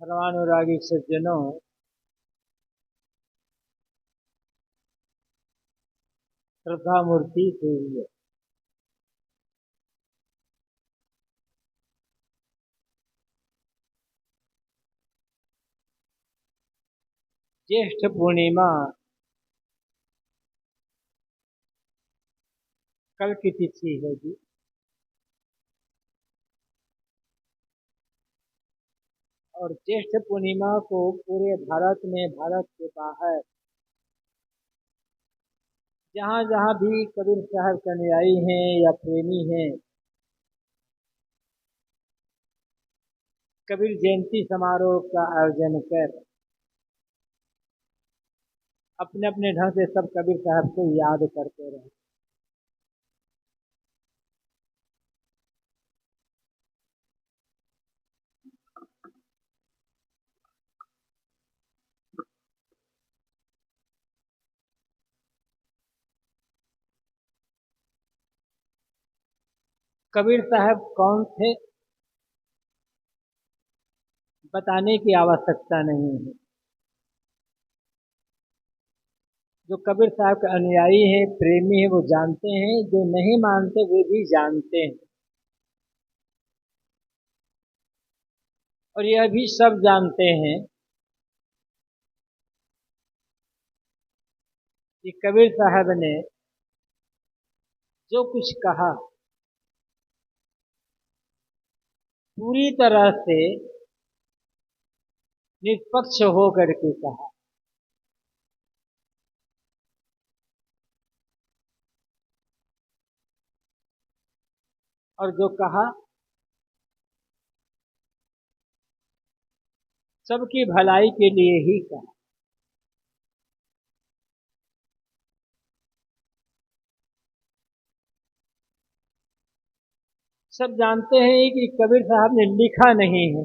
परमानुरागी सज्जनों, श्रद्धा मूर्ति देवी। ज्येष्ठ पूर्णिमा कल की तिथि है जी। और ज्येष्ठ पूर्णिमा को पूरे भारत में, भारत के बाहर जहाँ जहाँ भी कबीर साहब के अनुयायी हैं या प्रेमी हैं, कबीर जयंती समारोह का आयोजन कर अपने अपने ढंग से सब कबीर साहब को याद करते रहे। कबीर साहब कौन थे बताने की आवश्यकता नहीं है। जो कबीर साहब के अनुयायी हैं, प्रेमी हैं, वो जानते हैं। जो नहीं मानते वे भी जानते हैं। और यह भी सब जानते हैं कि कबीर साहब ने जो कुछ कहा पूरी तरह से निष्पक्ष होकर के कहा। और जो कहा सबकी भलाई के लिए ही कहा। सब जानते हैं कि कबीर साहब ने लिखा नहीं है,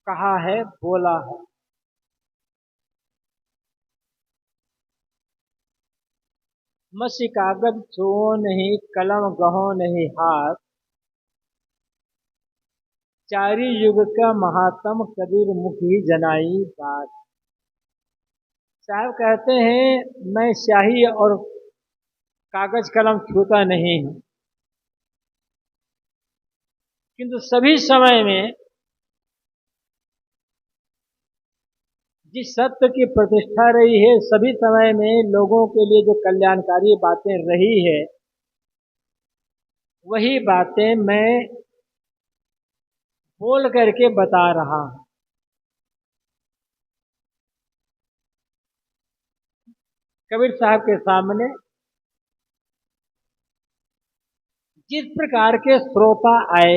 कहा है, बोला है। मसी कागज छुओ नहीं, कलम गहो नहीं हाथ, चारी युग का महात्म कबीर मुख ही जनाई बात। साहब कहते हैं, मैं स्याही और कागज कलम छूता नहीं हूं, किंतु सभी समय में जिस सत्य की प्रतिष्ठा रही है, सभी समय में लोगों के लिए जो कल्याणकारी बातें रही है, वही बातें मैं बोल करके बता रहा हूं। कबीर साहब के सामने जिस प्रकार के श्रोता आए,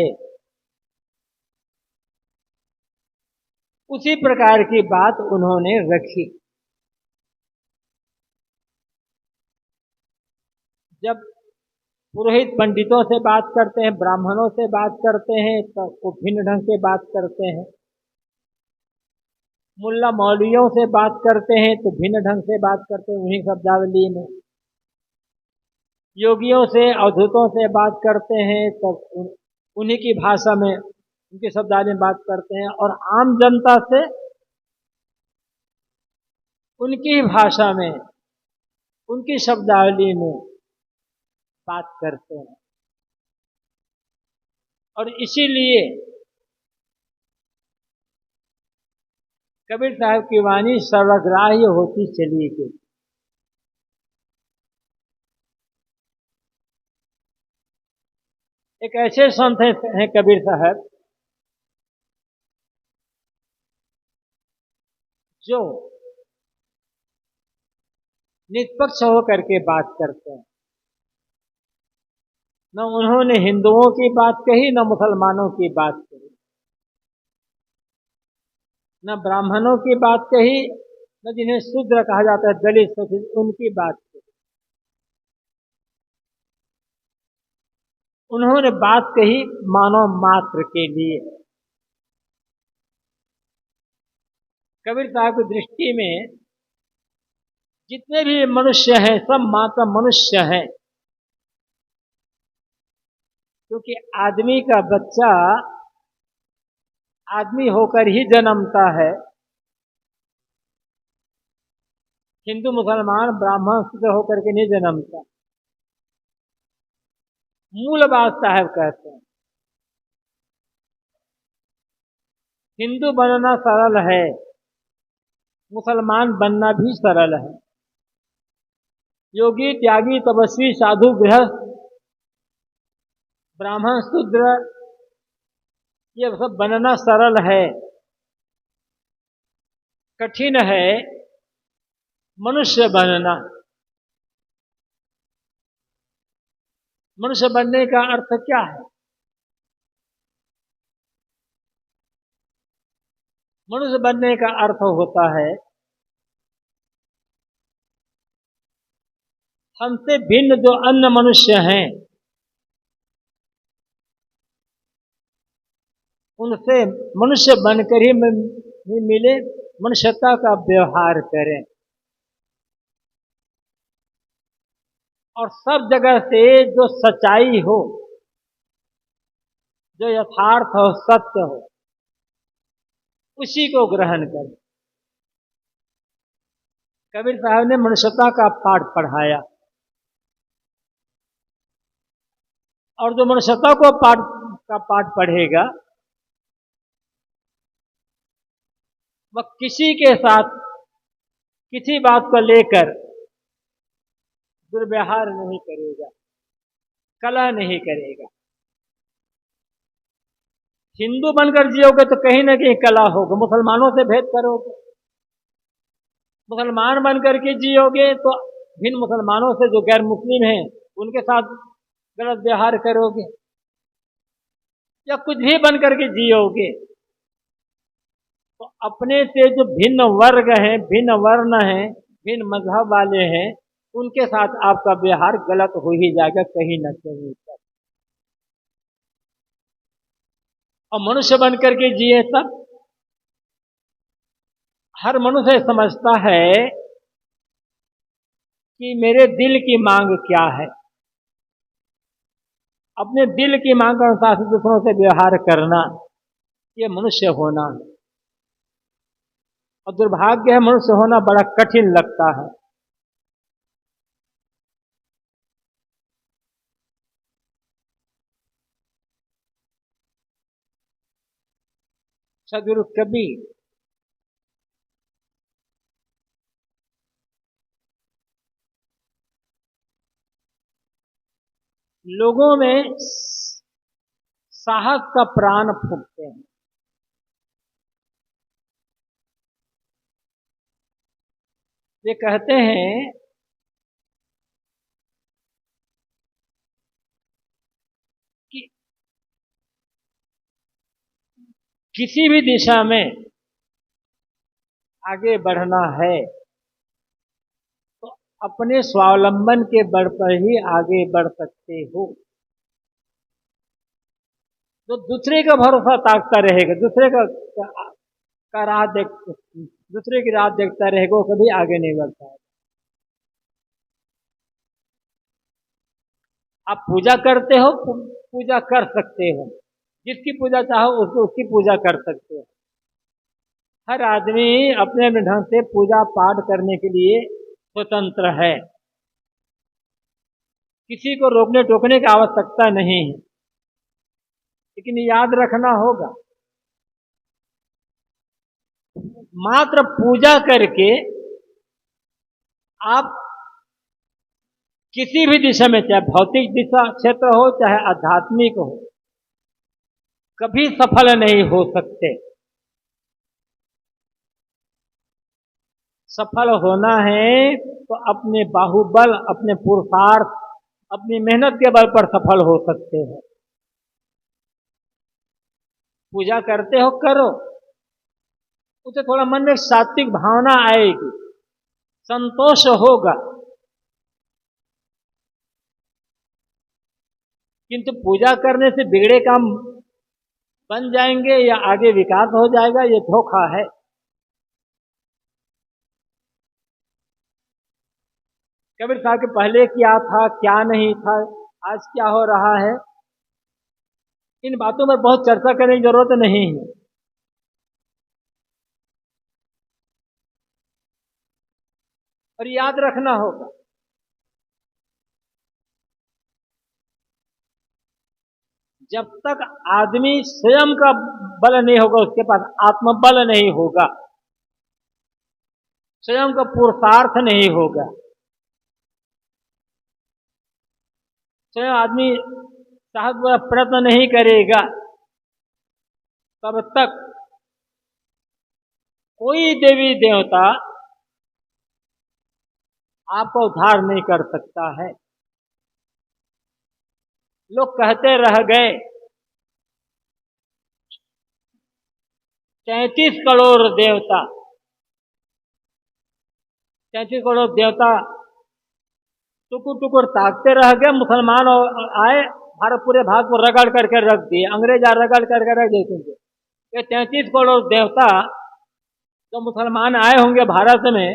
उसी प्रकार की बात उन्होंने रखी। जब पुरोहित पंडितों से बात करते हैं, ब्राह्मणों से बात करते हैं, तो वो भिन्न ढंग से बात करते हैं। मुल्ला मौलवियों से बात करते हैं तो भिन्न ढंग से बात करते हैं, उन्हीं शब्दावली में। योगियों से, अवधूतों से बात करते हैं तो उन्हीं की भाषा में, उनके शब्दावली में बात करते हैं। और आम जनता से उनकी भाषा में, उनकी शब्दावली में बात करते हैं। और इसीलिए कबीर साहब की वाणी सर्वग्राह्य होती चली गई। एक ऐसे संत हैं कबीर साहब, जो निष्पक्ष होकर के बात करते हैं। न उन्होंने हिंदुओं की बात कही, न मुसलमानों की बात कही, न ब्राह्मणों की बात कही, न जिन्हें शूद्र कहा जाता है, दलित शोषित, उनकी बात कही। उन्होंने बात कही मानव मात्र के लिए। कबीर साहब की दृष्टि में जितने भी मनुष्य हैं, सब मात्र मनुष्य हैं। क्योंकि आदमी का बच्चा आदमी होकर ही जन्मता है। हिंदू मुसलमान ब्राह्मण शूद्र होकर के नहीं जन्मता। मूल बात साहब कहते हैं हिंदू बनना सरल है, मुसलमान बनना भी सरल है। योगी, त्यागी, तपस्वी, साधु, गृहस्थ, ब्राह्मण, शूद्र, ये सब बनना सरल है। कठिन है मनुष्य बनना। मनुष्य बनने का अर्थ क्या है? मनुष्य बनने का अर्थ होता है हमसे भिन्न जो अन्य मनुष्य हैं उनसे मनुष्य बनकर ही मिले, मनुष्यता का व्यवहार करें और सब जगह से जो सच्चाई हो, जो यथार्थ हो, सत्य हो, उसी को ग्रहण करें। कबीर साहब ने मनुष्यता का पाठ पढ़ाया और जो मनुष्यता को पाठ पढ़ेगा वह किसी के साथ किसी बात को लेकर दुर्व्यवहार नहीं करेगा, कलह नहीं करेगा। हिंदू बनकर जियोगे तो कहीं ना कहीं कलह होगा, मुसलमानों से भेद करोगे। मुसलमान बनकर के जियोगे तो भिन्न मुसलमानों से जो गैर मुस्लिम हैं उनके साथ गलत व्यवहार करोगे, या कुछ भी बनकर के जियोगे तो अपने से जो भिन्न वर्ग हैं, भिन्न वर्ण हैं, भिन्न मजहब वाले हैं, उनके साथ आपका व्यवहार गलत हो ही जाएगा कहीं न कहीं पर। और मनुष्य बनकर के जिए तब हर मनुष्य समझता है कि मेरे दिल की मांग क्या है। अपने दिल की मांग के अनुसार से दूसरों से व्यवहार करना, ये मनुष्य होना है। और दुर्भाग्य है मनुष्य होना बड़ा कठिन लगता है। सदगुरु कबीर लोगों में साहस का प्राण फूंकते हैं। वे कहते हैं कि किसी भी दिशा में आगे बढ़ना है तो अपने स्वावलंबन के बल पर ही आगे बढ़ सकते हो। जो दूसरे का भरोसा ताकता रहेगा, दूसरे का राह दूसरे की राह देखता रहेगा, वो कभी आगे नहीं बढ़ता है। आप पूजा करते हो, पूजा कर सकते हो, जिसकी पूजा चाहो उसको उसकी पूजा कर सकते हो। हर आदमी अपने अपने ढंग से पूजा पाठ करने के लिए स्वतंत्र है, किसी को रोकने टोकने की आवश्यकता नहीं है। लेकिन याद रखना होगा मात्र पूजा करके आप किसी भी दिशा में, चाहे भौतिक दिशा क्षेत्र हो चाहे आध्यात्मिक हो, कभी सफल नहीं हो सकते। सफल होना है तो अपने बाहुबल, अपने पुरुषार्थ, अपनी मेहनत के बल पर सफल हो सकते हैं। पूजा करते हो, करो, उसे थोड़ा मन में सात्विक भावना आएगी, संतोष होगा। किंतु पूजा करने से बिगड़े काम बन जाएंगे या आगे विकास हो जाएगा, ये धोखा है। कबीर साहब के पहले क्या था, क्या नहीं था, आज क्या हो रहा है, इन बातों पर बहुत चर्चा करने की जरूरत नहीं है। और याद रखना होगा, जब तक आदमी स्वयं का बल नहीं होगा, उसके पास आत्मबल नहीं होगा, स्वयं का पुरुषार्थ नहीं होगा, स्वयं आदमी साहब प्रयत्न नहीं करेगा, तब तक कोई देवी देवता आपका उद्धार नहीं कर सकता है। लोग कहते रह गए 33 करोड़ देवता, 33 करोड़ देवता टुकुर टुकुर ताकते रह गए। मुसलमान आए, भारत पूरे भाग को रगड़ करके रख दिए, अंग्रेज आ रगड़ करके रख देते। ये 33 करोड़ देवता जो मुसलमान आए होंगे भारत में,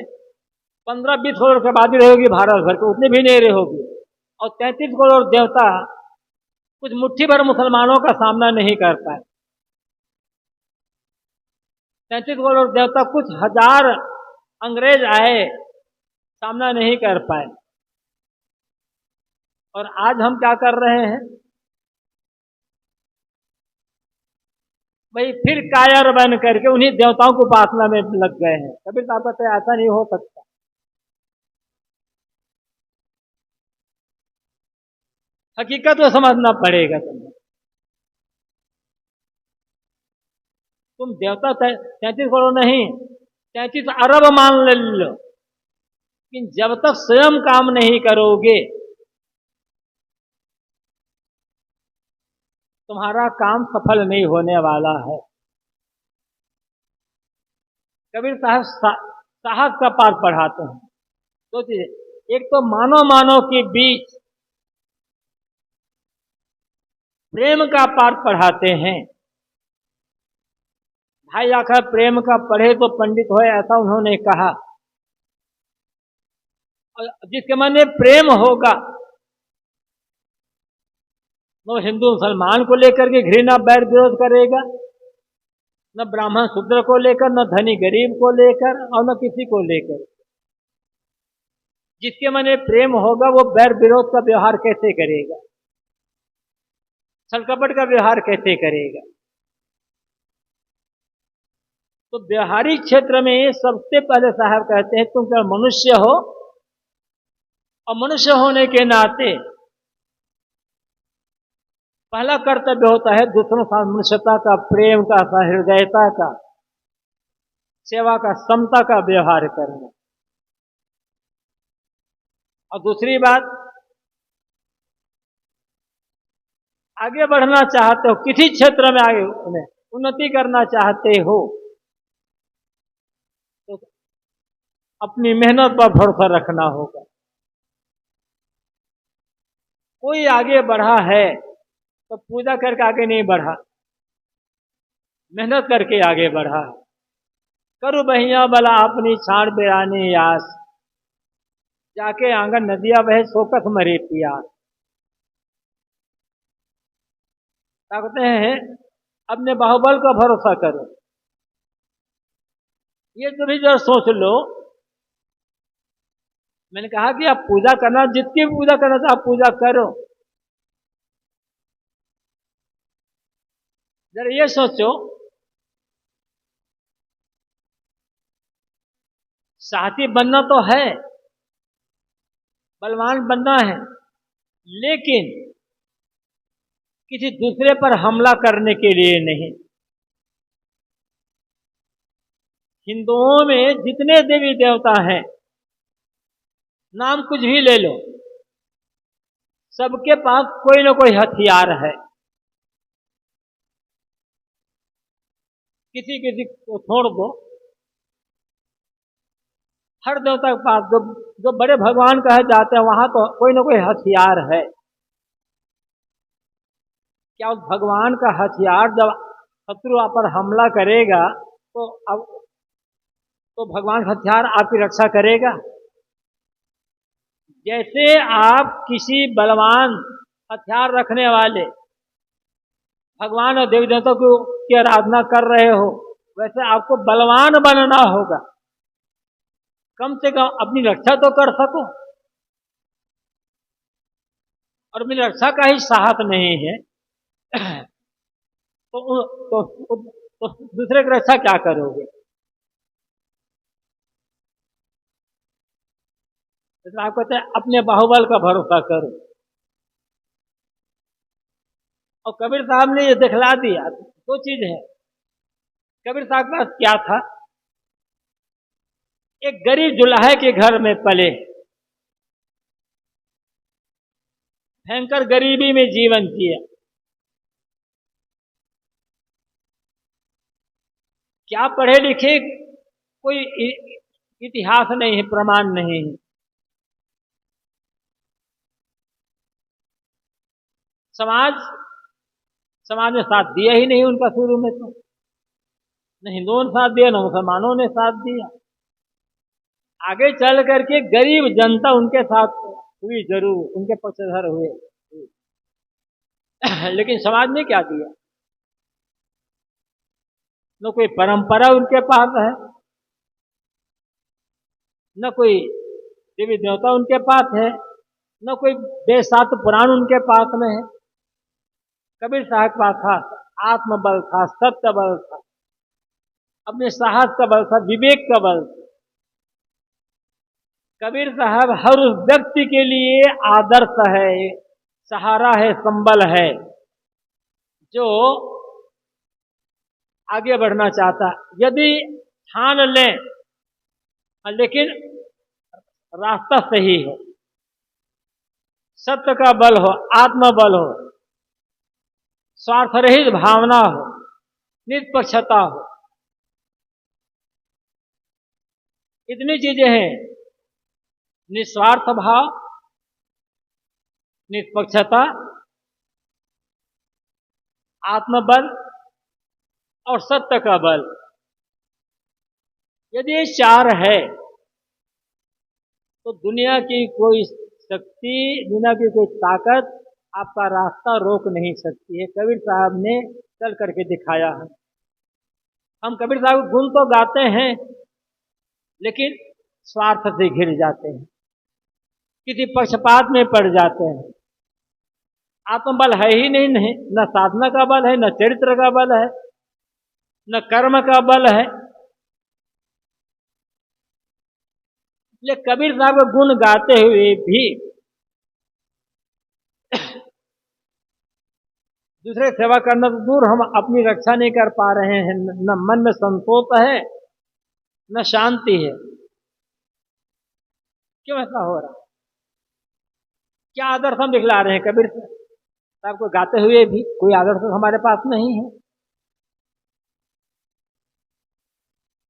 15-20 करोड़ की आबादी रहेगी भारत भर की, उतनी भी नहीं रहेगी। और 33 करोड़ देवता कुछ मुट्ठी भर मुसलमानों का सामना नहीं कर पाए। 33 करोड़ देवता कुछ हजार अंग्रेज आए, सामना नहीं कर पाए। और आज हम क्या कर रहे हैं भाई, फिर कायर बन करके उन्हीं देवताओं को उपासना में लग गए हैं। कबीर साहब कहते हैं ऐसा नहीं हो सकता। हकीकत को समझना पड़ेगा। तुम देवता 33 करोड़ नहीं, 33 अरब मान ले लो, लेकिन जब तक स्वयं काम नहीं करोगे, तुम्हारा काम सफल नहीं होने वाला है। कबीर साहब साहस का पाठ पढ़ाते हैं। दो चीजें, एक तो मानव के बीच प्रेम का पाठ पढ़ाते हैं। भाई आखिर प्रेम का पढ़े तो पंडित हो, ऐसा उन्होंने कहा। और जिसके मन में प्रेम होगा, न हिंदू मुसलमान को लेकर के घृणा बैर विरोध करेगा, न ब्राह्मण शूद्र को लेकर, न धनी गरीब को लेकर, और न किसी को लेकर। जिसके मन में प्रेम होगा वो बैर विरोध का व्यवहार कैसे करेगा, छल कपट का व्यवहार कैसे करेगा। तो व्यवहारिक क्षेत्र में सबसे पहले साहब कहते हैं तुम क्या मनुष्य हो, और मनुष्य होने के नाते पहला कर्तव्य होता है दूसरों के साथ मनुष्यता का, प्रेम का, सहृदयता का, सेवा का, समता का व्यवहार करना। और दूसरी बात, आगे बढ़ना चाहते हो, किसी क्षेत्र में आगे उन्नति करना चाहते हो, तो अपनी मेहनत पर भरोसा रखना होगा। कोई आगे बढ़ा है तो पूजा करके आगे नहीं बढ़ा, मेहनत करके आगे बढ़ा है। करू बहिया बला अपनी छाड़ बेरानी यास, जाके आंगन नदिया बहे सोकस मरे पियास। कहते हैं अपने बाहुबल का भरोसा करो। ये तो भी जरा सोच लो। मैंने कहा कि आप पूजा करना, जितनी पूजा करना तो आप पूजा करो। जरा ये सोचो, साथी बनना तो है, बलवान बनना है, लेकिन किसी दूसरे पर हमला करने के लिए नहीं। हिंदुओं में जितने देवी देवता हैं, नाम कुछ भी ले लो, सबके पास कोई ना कोई हथियार है। किसी किसी को छोड़ दो, हर देवता के पास जो बड़े भगवान कहे जाते हैं वहां तो कोई ना कोई हथियार है। क्या उस भगवान का हथियार जब शत्रु आप पर हमला करेगा तो भगवान का हथियार आपकी रक्षा करेगा? जैसे आप किसी बलवान हथियार रखने वाले भगवान और देवी देवताओं की आराधना कर रहे हो, वैसे आपको बलवान बनना होगा। कम से कम अपनी रक्षा तो कर सको। और अपनी रक्षा का ही साहस नहीं है तो दूसरे की रक्षा क्या करोगे? तो आप कहते हैं अपने बाहुबल का भरोसा करो। और कबीर साहब ने ये दिखला दिया। दो चीज है। कबीर साहब के पास क्या था? एक गरीब जुलाहे के घर में पले, भयंकर गरीबी में जीवन जिया। क्या पढ़े लिखे, कोई इतिहास नहीं है, प्रमाण नहीं है। समाज ने साथ दिया ही नहीं उनका शुरू में। तो न हिंदुओं ने साथ दिया, न मुसलमानों ने साथ दिया। आगे चल करके गरीब जनता उनके साथ हुई, जरूर उनके पक्षधर हुए लेकिन समाज ने क्या दिया? न कोई परंपरा उनके पास है, न कोई देवी देवता उनके पास है, न कोई बेसात पुराण उनके पास में है। कबीर साहब के पास था आत्मबल, था सत्य बल, था अपने साहस का बल, था विवेक का बल। कबीर साहब हर उस व्यक्ति के लिए आदर्श है, सहारा है, संबल है, जो आगे बढ़ना चाहता। यदि ठान लें लेकिन रास्ता सही हो, सत्य का बल हो, आत्मबल हो, स्वार्थ रहित भावना हो, निष्पक्षता हो, इतनी चीजें हैं। निस्वार्थ भाव, निष्पक्षता, आत्मबल और सत्य का बल। यदि ये चार है तो दुनिया की कोई शक्ति, दुनिया की कोई ताकत आपका रास्ता रोक नहीं सकती है। कबीर साहब ने चल करके दिखाया है। हम कबीर साहब के गुण तो गाते हैं, लेकिन स्वार्थ से घिर जाते हैं, किसी पक्षपात में पड़ जाते हैं। आत्मबल है ही नहीं, न साधना का बल है, न चरित्र का बल है, न कर्म का बल है। इसलिए कबीर साहब के गुण गाते हुए भी दूसरे सेवा करना तो दूर, हम अपनी रक्षा नहीं कर पा रहे हैं। न मन में संतोष है, न शांति है। क्यों ऐसा हो रहा? क्या आदर्श हम दिखला रहे हैं? कबीर साहब को गाते हुए भी कोई आदर्श हमारे पास नहीं है।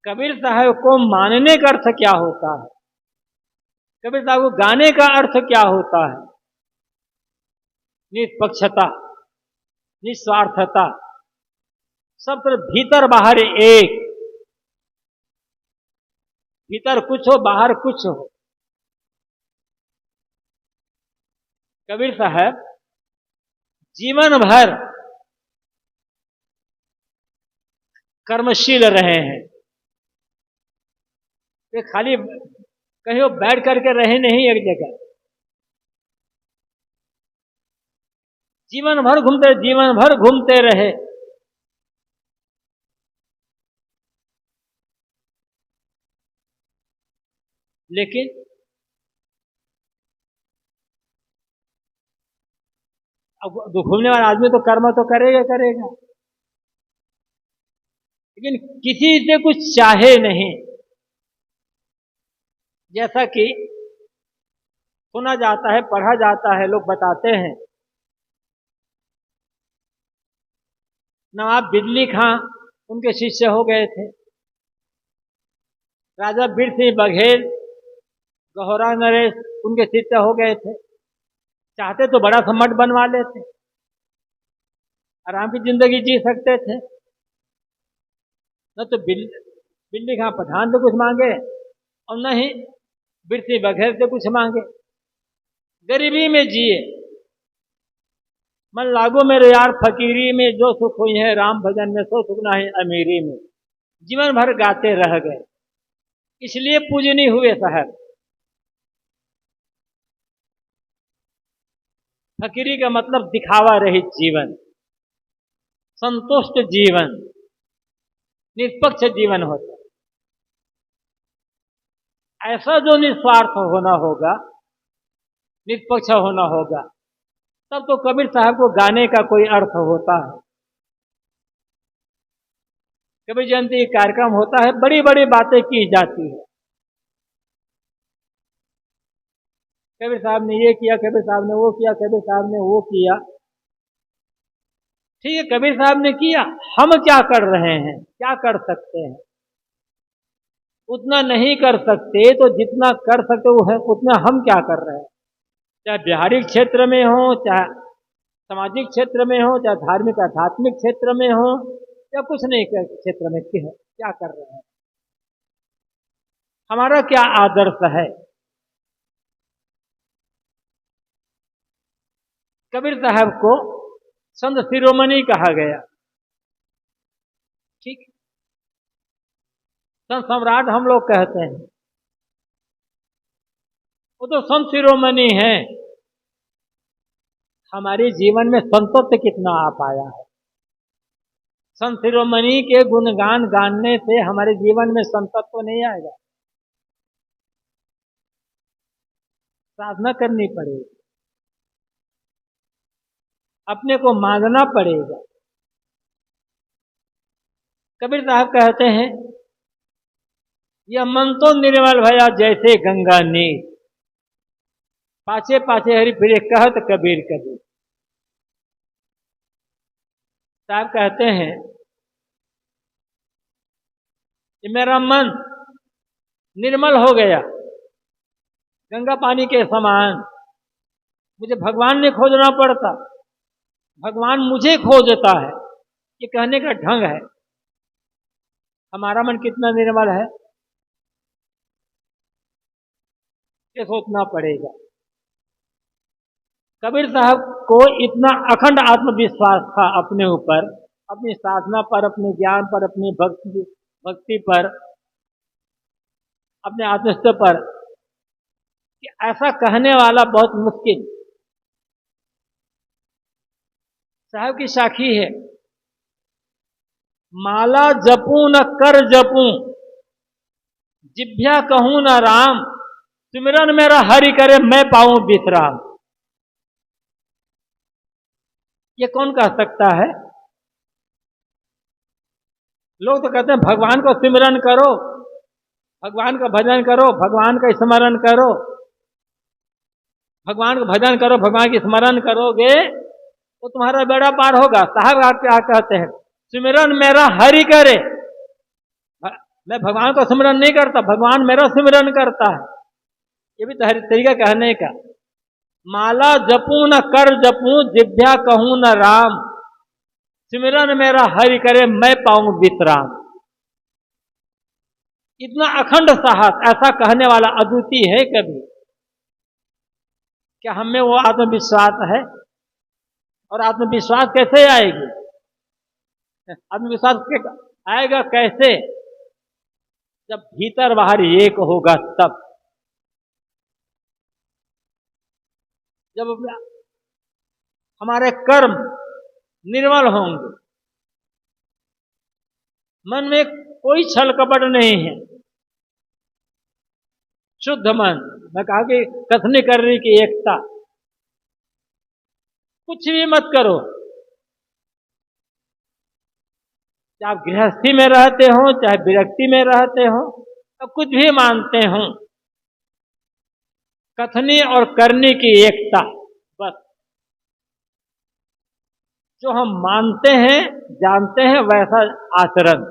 कबीर साहब को मानने का अर्थ क्या होता है? कबीर साहब को गाने का अर्थ क्या होता है? निष्पक्षता, निस्वार्थता, सब तरफ भीतर बाहर एक, भीतर कुछ हो, बाहर कुछ हो। कबीर साहब जीवन भर कर्मशील रहे हैं। वे खाली कहीं वो बैठ करके रहे नहीं एक जगह, जीवन भर घूमते रहे। लेकिन अब घूमने वाला आदमी तो कर्म तो करेगा करेगा, लेकिन किसी से कुछ चाहे नहीं। जैसा कि सुना जाता है, पढ़ा जाता है, लोग बताते हैं, नवाब बिजली खां उनके शिष्य हो गए थे। राजा बीर सिंह बघेल, गौरा नरेश उनके शिष्य हो गए थे। चाहते तो बड़ा सा मठ बनवा लेते, आराम की जिंदगी जी सकते थे। न तो बिल्ली खां पठान से कुछ मांगे और न ही बीर सिंह बघेल से कुछ मांगे। गरीबी में जिए। मन लागो मेरे यार फकीरी में, जो सुख हुई है राम भजन में, सो सुख ना है अमीरी में। जीवन भर गाते रह गए। इसलिए पूजनीय हुए साहब। फकीरी का मतलब दिखावा रहित जीवन, संतुष्ट जीवन, निष्पक्ष जीवन होता है। ऐसा जो निस्वार्थ होना होगा, निष्पक्ष होना होगा, तब तो कबीर साहब को गाने का कोई अर्थ होता है। कबीर जयंती कार्यक्रम होता है, बड़ी बड़ी बातें की जाती है। कबीर साहब ने ये किया, कबीर साहब ने वो किया, कबीर साहब ने वो किया। ठीक है, कबीर साहब ने किया, हम क्या कर रहे हैं, क्या कर सकते हैं? उतना नहीं कर सकते, तो जितना कर सकते वो है उतना हम क्या कर रहे हैं? चाहे व्यवहारिक क्षेत्र में हो, चाहे सामाजिक क्षेत्र में हो, चाहे धार्मिक आध्यात्मिक क्षेत्र में हो, या कुछ नहीं क्षेत्र में क्या कर रहे हैं? हमारा क्या आदर्श है? कबीर साहब को संत शिरोमणि कहा गया। ठीक, संत सम्राट हम लोग कहते हैं, वो तो संत शिरोमणि है। हमारे जीवन में संतत्व कितना आ पाया है? संत शिरोमणि के गुणगान गाने से हमारे जीवन में संतत्व नहीं आएगा। साधना करनी पड़ेगी, अपने को मांगना पड़ेगा। कबीर साहब कहते हैं, यह मन तो निर्मल भया जैसे गंगा नीर, पाछे पाछे हरि फिरे कहत कबीर कबीर। साहब कहते हैं कि मेरा मन निर्मल हो गया, गंगा पानी के समान। मुझे भगवान नहीं खोजना पड़ता, भगवान मुझे खोजता है। ये कहने का ढंग है। हमारा मन कितना निर्मल है ये सोचना पड़ेगा। कबीर साहब को इतना अखंड आत्मविश्वास था अपने ऊपर, अपनी साधना पर, अपने ज्ञान पर, अपनी भक्ति पर, अपने आत्मस्थ पर, कि ऐसा कहने वाला बहुत मुश्किल। साहब की साखी है, माला जपूं न कर जपूं, जिभ्या कहूं न राम, सिमरन मेरा हरि करे मैं पाऊं विश्राम। ये कौन कह सकता है? लोग तो कहते हैं भगवान को सिमरन करो, भगवान का भजन करो, भगवान का स्मरण करो, भगवान का भजन करो, भगवान की स्मरण करोगे तो तुम्हारा बेड़ा पार होगा। साहब आप क्या कहते हैं? सिमरन मेरा हरि करे। मैं भगवान को सिमरन नहीं करता, भगवान मेरा सिमरन करता है। ये भी तरीका कहने का। माला जपूं न कर जपूं, जिभ्या कहूं न राम, सिमरन मेरा हरि करे मैं पाऊं विश्राम। इतना अखंड साहस ऐसा कहने वाला अद्वितीय है कभी? क्या हमें वो आत्मविश्वास है? और आत्मविश्वास कैसे आएगी? आत्मविश्वास आएगा कैसे? जब भीतर बाहर एक होगा तब। जब हमारे कर्म निर्मल होंगे, मन में कोई छल कपट नहीं है, शुद्ध मन। मैं कहा कि कथनी करने की एकता, कुछ भी मत करो, चाहे आप गृहस्थी में रहते हो, चाहे विरक्ति में रहते हो, तो कुछ भी मानते हो, कथनी और करने की एकता, बस। जो हम मानते हैं, जानते हैं, वैसा आचरण,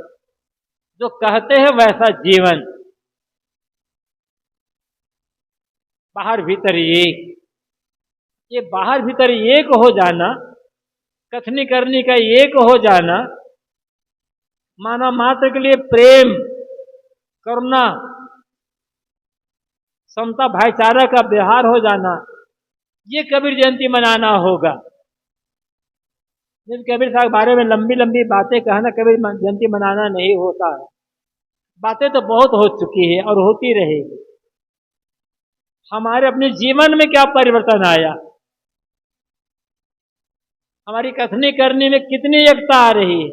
जो कहते हैं वैसा जीवन, बाहर भीतर एक। ये बाहर भीतर एक हो जाना, कथनी करनी का एक हो जाना, मानव मात्र के लिए प्रेम, करुणा, समता, भाईचारा का व्यवहार हो जाना, ये कबीर जयंती मनाना होगा। जिस कबीर साहब के बारे में लंबी लंबी बातें कहना कबीर जयंती मनाना नहीं होता है। बातें तो बहुत हो चुकी है और होती रहेगी। हमारे अपने जीवन में क्या परिवर्तन आया, हमारी कथनी करने में कितनी एकता आ रही है,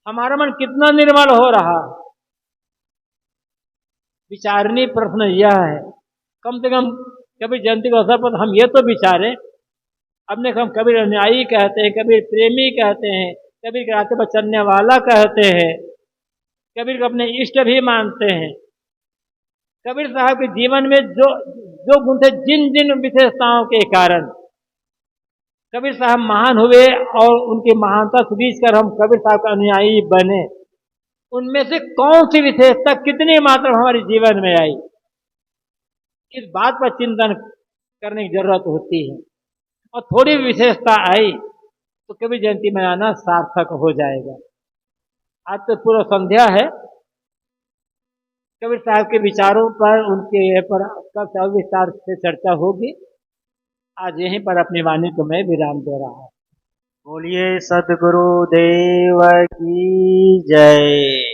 हमारा मन कितना निर्मल हो रहा। विचारणीय प्रश्न यह है, कम से कम कबीर जयंती के अवसर पर हम ये तो विचारें। अपने को हम कबीर अनुयायी कहते हैं, कबीर प्रेमी कहते हैं, कबीर के रास्ते पर चलने वाला कहते हैं, कबीर को अपने इष्ट भी मानते हैं। कबीर साहब के जीवन में जो जो गुण थे, जिन जिन विशेषताओं के कारण कबीर साहब महान हुए और उनकी महानता से बीच कर हम कबीर साहब का अनुयायी बने, उनमें से कौन सी विशेषता कितनी मात्रा हमारे जीवन में आई, इस बात पर चिंतन करने की जरूरत होती है। और थोड़ी विशेषता आई तो कबीर जयंती मनाना सार्थक हो जाएगा। आज तो पूर्व संध्या है, कबीर साहब के विचारों पर, उनके पर कल विस्तार से चर्चा होगी। आज यहीं पर अपनी वाणी को मैं विराम दे रहा हूं। बोलिए सद्गुरु देव की जय।